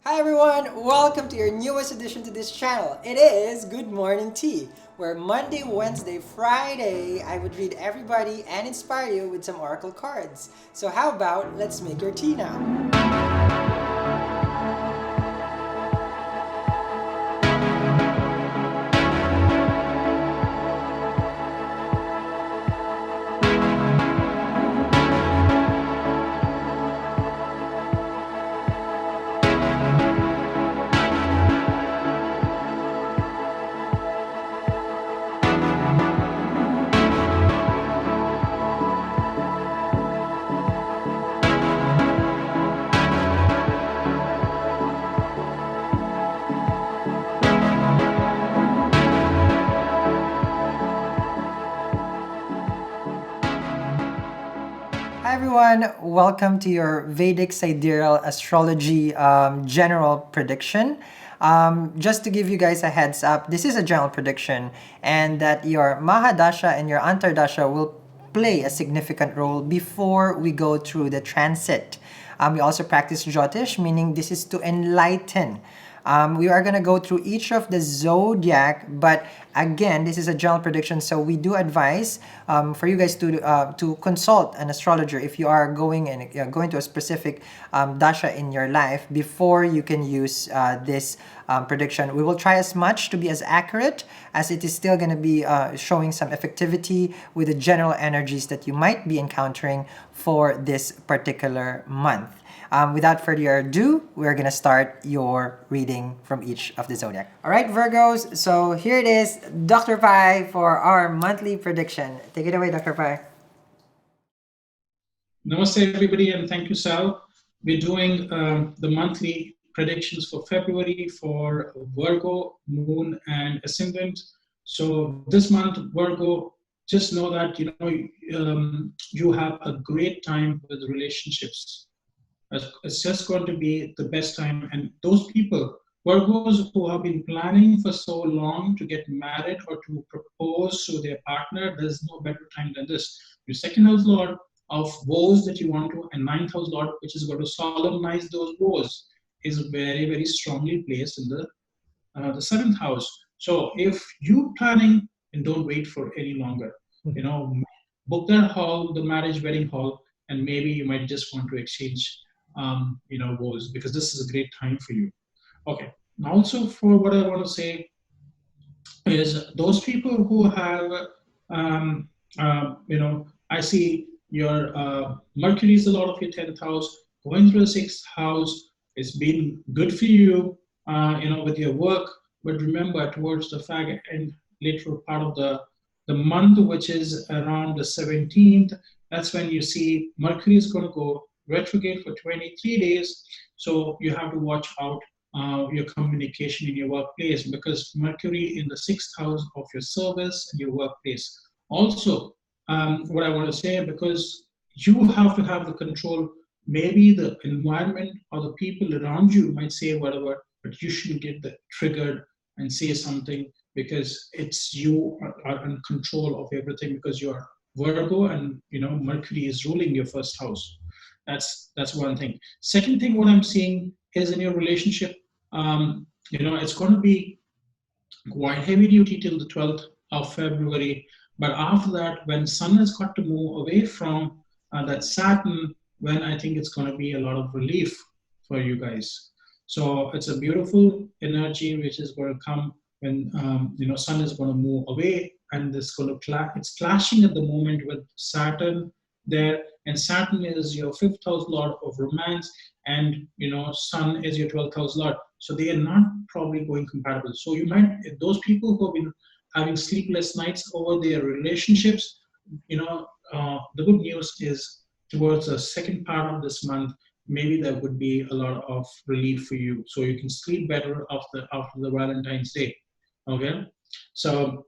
Hi everyone, welcome to your newest addition to this channel. It is Good Morning Tea, where Monday, Wednesday, Friday, I would read everybody and inspire you with some oracle cards. So how about let's make your tea now? Hi everyone, welcome to your Vedic Sidereal Astrology general prediction. Just to give you guys a heads up, this is a general prediction and that your Mahadasha and your Antardasha will play a significant role before we go through the transit. We also practice Jyotish, meaning this is to enlighten. We are going to go through each of the zodiac, but again, this is a general prediction, so we do advise for you guys to consult an astrologer if you are going to a specific dasha in your life before you can use this prediction. We will try as much to be as accurate as it is still going to be showing some effectivity with the general energies that you might be encountering for this particular month. Without further ado, we're gonna start your reading from each of the zodiac. All right, Virgos, so here it is, Dr. Pai for our monthly prediction. Take it away, Dr. Pai. Namaste, everybody, and thank you, Sal. We're doing the monthly predictions for February for Virgo, Moon, and Ascendant. So this month, Virgo, just know that you have a great time with relationships. It's just going to be the best time. And those people, Virgos who have been planning for so long to get married or to propose to their partner, there's no better time than this. Your second house lord of woes that you want to, and ninth house lord, which is going to solemnize those woes, is very, very strongly placed in the seventh house. So if you planning, and don't wait for any longer, book that hall, the marriage wedding hall, and maybe you might just want to exchange woes, because this is a great time for you. Okay. Also, for what I want to say is those people who have, I see your Mercury is a lot of your 10th house, going through the 6th house. It's been good for you, with your work. But remember, towards the fag and later part of the month, which is around the 17th, that's when you see Mercury is going to go retrograde for 23 days. So you have to watch out your communication in your workplace, because Mercury in the 6th house of your service and your workplace. Also, what I want to say, because you have to have the control, maybe the environment or the people around you might say whatever, but you shouldn't get triggered and say something, because it's you are in control of everything, because you are Virgo, and Mercury is ruling your first house. That's one thing. Second thing, what I'm seeing is in your relationship, it's going to be quite heavy duty till the 12th of February. But after that, when Sun has got to move away from that Saturn, when I think it's going to be a lot of relief for you guys. So it's a beautiful energy which is going to come when Sun is going to move away, and it's going to it's clashing at the moment with Saturn there, and Saturn is your 5th house lord of romance, and Sun is your 12th house lord. So they are not probably going compatible. So you might, those people who have been having sleepless nights over their relationships, the good news is towards the second part of this month, maybe there would be a lot of relief for you, so you can sleep better after the Valentine's Day. Okay, so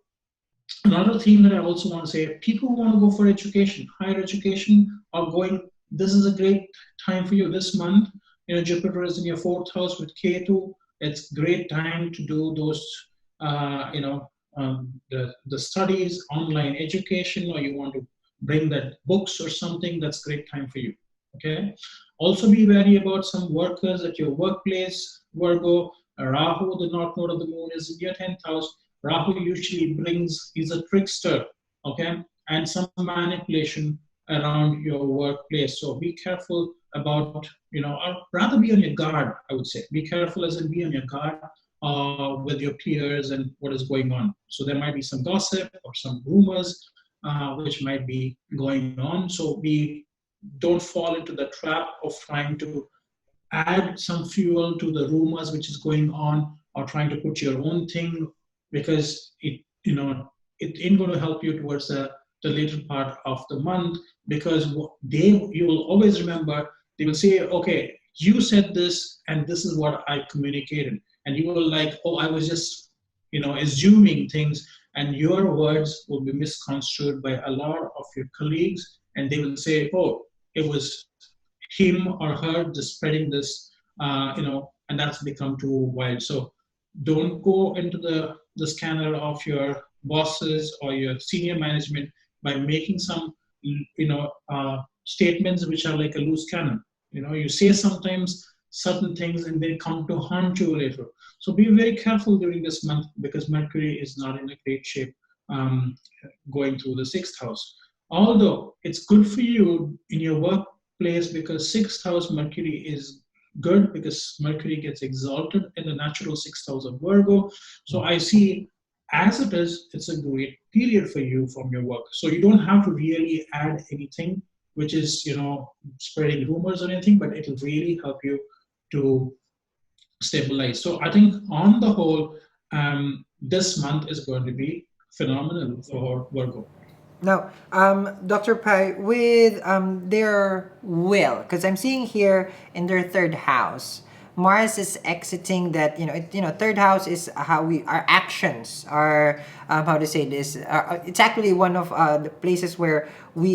another theme that I also want to say, people who want to go for education, higher education, are going, this is a great time for you this month. Jupiter is in your 4th house with Ketu. It's great time to do those, the studies, online education, or you want to bring that books or something, that's great time for you. Okay. Also be wary about some workers at your workplace, Virgo. Rahu, the north node of the moon, is in your 10th house. Rahu usually brings, he's a trickster, okay, and some manipulation around your workplace. So be careful about, or rather be on your guard, I would say. Be careful as in be on your guard with your peers and what is going on. So there might be some gossip or some rumors which might be going on. So don't fall into the trap of trying to add some fuel to the rumors which is going on, or trying to put your own thing, because it ain't going to help you towards the later part of the month, because you will always remember, they will say, okay, you said this and this is what I communicated, and you will like, oh, I was just assuming things, and your words will be misconstrued by a lot of your colleagues, and they will say, oh, it was him or her just spreading this, and that's become too wild. So don't go into the scanner of your bosses or your senior management by making some, statements which are like a loose cannon. You say sometimes certain things and they come to haunt you later. So be very careful during this month, because Mercury is not in a great shape um, going through the sixth house. Although it's good for you in your workplace, because sixth house Mercury is good, because Mercury gets exalted in the natural sixth house of Virgo. So I see, as it is, it's a great period for you from your work. So you don't have to really add anything which is, spreading rumors or anything, but it'll really help you to stabilize. So I think on the whole, this month is going to be phenomenal for Virgo. Now, Dr. Pai, with their will, because I'm seeing here in their third house, Mars is exiting that, third house is how our actions, our, how to say this, it's actually one of the places where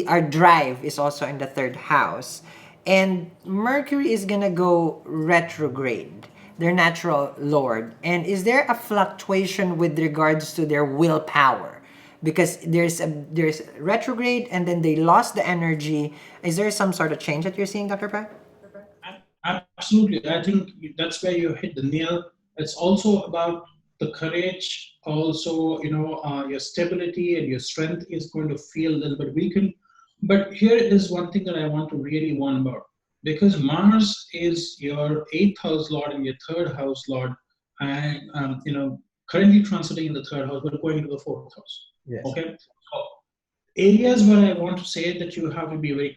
our drive is also in the third house. And Mercury is going to go retrograde, their natural lord. And is there a fluctuation with regards to their willpower? Because there's retrograde and then they lost the energy. Is there some sort of change that you're seeing, Dr. Pat? Absolutely. I think that's where you hit the nail. It's also about the courage. Also, your stability and your strength is going to feel a little bit weakened. But here is one thing that I want to really warn about. Because Mars is your eighth house lord and your third house lord, and currently transiting in the third house, but going into the fourth house. Yes. Okay. So areas where I want to say that you have to be very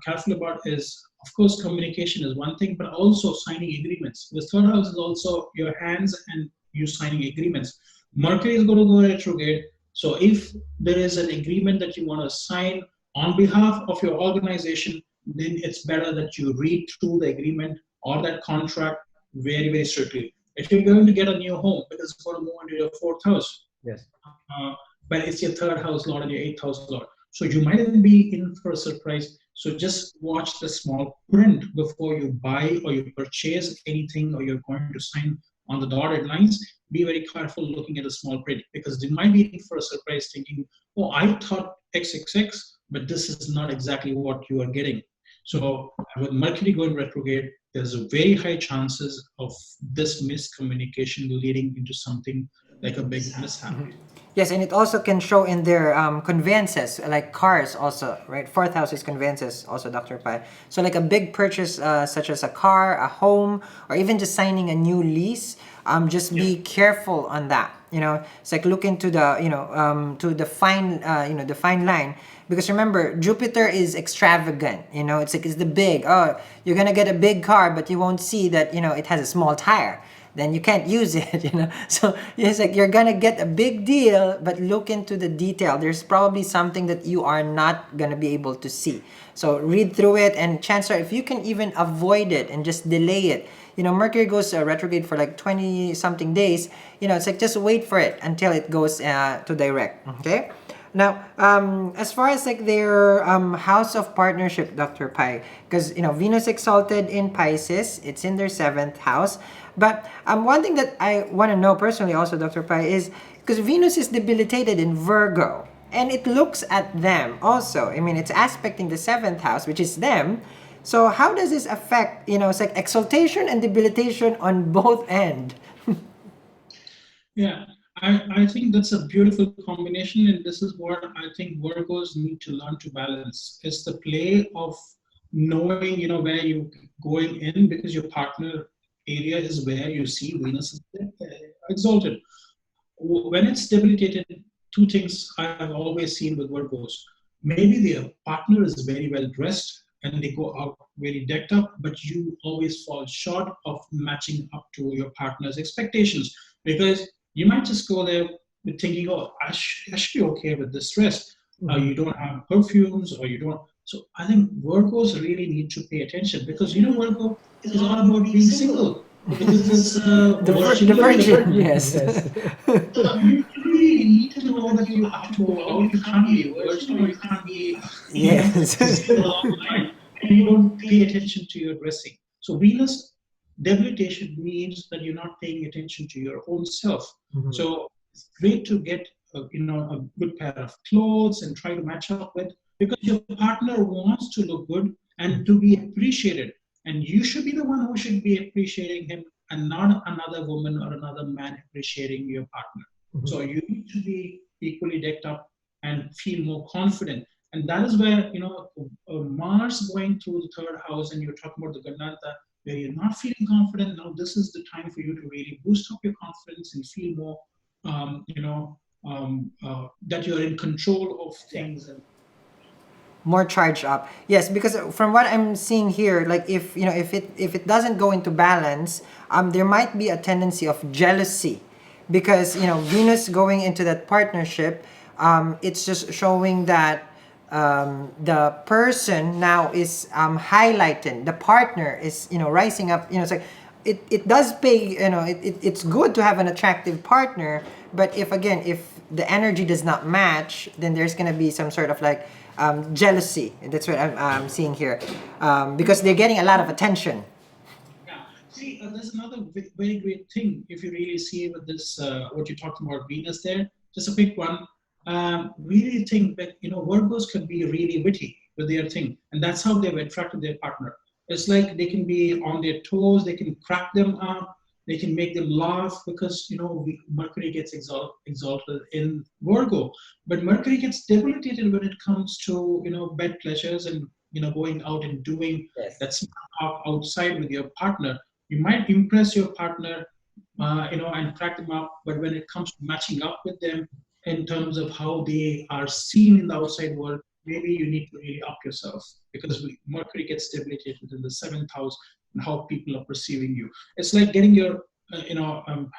careful about is, of course, communication is one thing, but also signing agreements. The third house is also your hands and you signing agreements. Mercury is going to go retrograde. So if there is an agreement that you want to sign on behalf of your organization, then it's better that you read through the agreement or that contract very, very strictly. If you're going to get a new home, because it's going to move into your fourth house, Yes. uh, but it's your third house lord and your eighth house lord. So you might even be in for a surprise. So just watch the small print before you buy or you purchase anything, or you're going to sign on the dotted lines. Be very careful looking at the small print, because they might be in for a surprise thinking, oh, I thought XXX, but this is not exactly what you are getting. So with Mercury going retrograde, there's a very high chances of this miscommunication leading into something like a big mishap. Yes, and it also can show in their conveyances, like cars also, right? Fourth house is conveyances also, Dr. Pai. So like a big purchase such as a car, a home, or even just signing a new lease, just be careful on that. It's like look into the, to the fine, the fine line. Because remember, Jupiter is extravagant, it's like, it's the big, oh, you're gonna get a big car, but you won't see that, it has a small tire, then you can't use it. So it's like you're gonna get a big deal, but look into the detail. There's probably something that you are not gonna be able to see. So read through it, and chances are, if you can even avoid it and just delay it. Mercury goes retrograde for like 20 something days. It's like just wait for it until it goes to direct. Okay. Now, as far as like their house of partnership, Dr. Pai, because Venus exalted in Pisces, it's in their seventh house. But one thing that I want to know personally, also, Dr. Pai, is because Venus is debilitated in Virgo, and it looks at them also. I mean, it's aspecting the seventh house, which is them. So how does this affect, it's like exaltation and debilitation on both end? Yeah, I think that's a beautiful combination, and this is what I think Virgos need to learn to balance. It's the play of knowing, where you're going in, because your partner area is where you see Venus is exalted. When it's debilitated, two things I have always seen with Virgos. Maybe their partner is very well dressed and they go out very decked up, but you always fall short of matching up to your partner's expectations, because you might just go there with thinking, oh, I should be okay with this dress. You don't have perfumes, or you don't. So I think Virgos really need to pay attention, because Virgo is all about being single, because it's The worshipping the virgin, virgin. yes. So you really need to know that you have to go out. You can't be a virgin, or you can't be, Yes. single all the time, and you don't pay attention to your dressing. So Venus debilitation means that you're not paying attention to your own self. So it's great to get a good pair of clothes and try to match up with, because your partner wants to look good and to be appreciated, and you should be the one who should be appreciating him, and not another woman or another man appreciating your partner. So you need to be equally decked up and feel more confident. And that is where, Mars going through the third house, and you're talking about the Gandanta, where you're not feeling confident. Now, this is the time for you to really boost up your confidence and feel more, that you're in control of things. And More charged up, yes, because from what I'm seeing here, like if it doesn't go into balance, there might be a tendency of jealousy, because Venus going into that partnership, it's just showing that the person now is highlighted, the partner is rising up. It's like it does pay, it's good to have an attractive partner, but if the energy does not match, then there's gonna be some sort of like jealousy. That's what I'm seeing here, because they're getting a lot of attention. yeah, see, there's another very great thing if you really see with this, what you're talking about, Venus there. Just a quick one. Really think that Virgos can be really witty with their thing, and that's how they've attracted their partner. It's like they can be on their toes, they can crack them up, they can make them laugh, because Mercury gets exalted in Virgo, but Mercury gets debilitated when it comes to bed pleasures, and going out and doing that smart talk outside with your partner. You might impress your partner, and crack them up, but when it comes to matching up with them in terms of how they are seen in the outside world, maybe you need to really up yourself, because Mercury gets debilitated in the seventh house, and how people are perceiving you. It's like getting your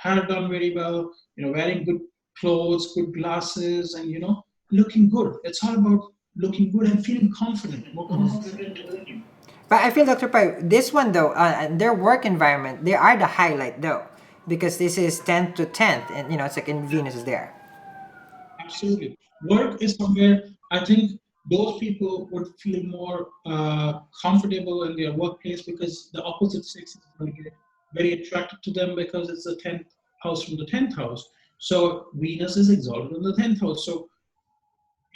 hair done very well, wearing good clothes, good glasses, and looking good. It's all about looking good and feeling confident, more confident within you. But I feel, Dr. Pai, this one though, their work environment, they are the highlight though, because this is 10th to 10th, and it's like in Venus is there. Absolutely. Work is somewhere I think those people would feel more comfortable in their workplace, because the opposite sex is going to get very attracted to them, because it's the 10th house from the 10th house. So Venus is exalted in the 10th house. So,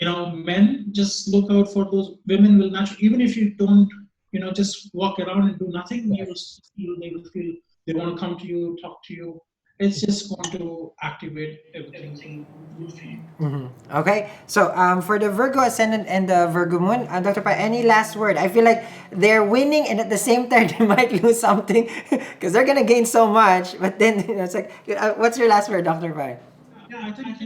men just look out for those. Women will naturally, even if you don't, just walk around and do nothing, you will feel, they will feel they want to come to you, talk to you. It's just going to activate everything good for you. Okay, so for the Virgo ascendant and the Virgo moon, Dr. Pai, any last word? I feel like they're winning, and at the same time they might lose something, because they're gonna gain so much. But then it's like, what's your last word, Dr. Pai? Yeah, I think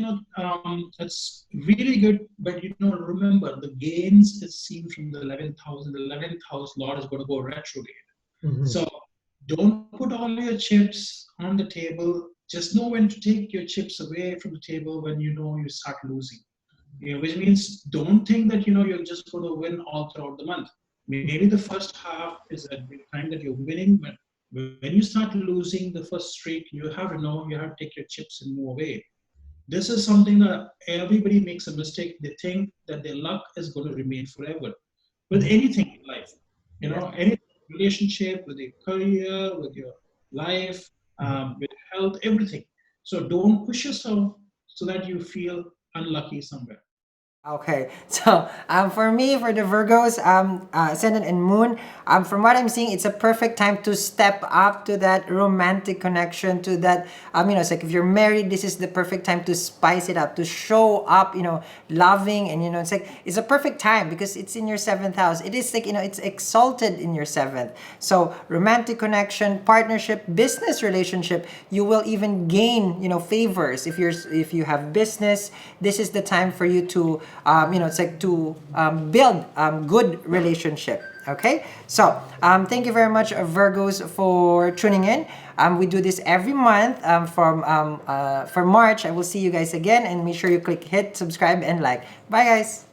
it's really good, but remember the gains is seen from the 11th house, and the 11th house Lord is going to go retrograde. So don't put all your chips on the table. Just know when to take your chips away from the table when you start losing. Which means don't think that you're just going to win all throughout the month. Maybe the first half is a good time that you're winning, but when you start losing the first streak, you have to know you have to take your chips and move away. This is something that everybody makes a mistake. They think that their luck is going to remain forever with anything in life. Any relationship, with your career, with your life, with health, everything. So don't push yourself so that you feel unlucky somewhere. Okay, so for me, for the Virgos, Ascendant and Moon, from what I'm seeing, it's a perfect time to step up to that romantic connection, to that, it's like if you're married, this is the perfect time to spice it up, to show up, loving, and, it's like, it's a perfect time because it's in your seventh house. It is like, it's exalted in your seventh. So, romantic connection, partnership, business relationship, you will even gain, favors. If you have business, this is the time for you to, it's like to build good relationship. Okay, so thank you very much, Virgos, for tuning in. We do this every month. For March, I will see you guys again, and make sure you hit subscribe and like. Bye, guys.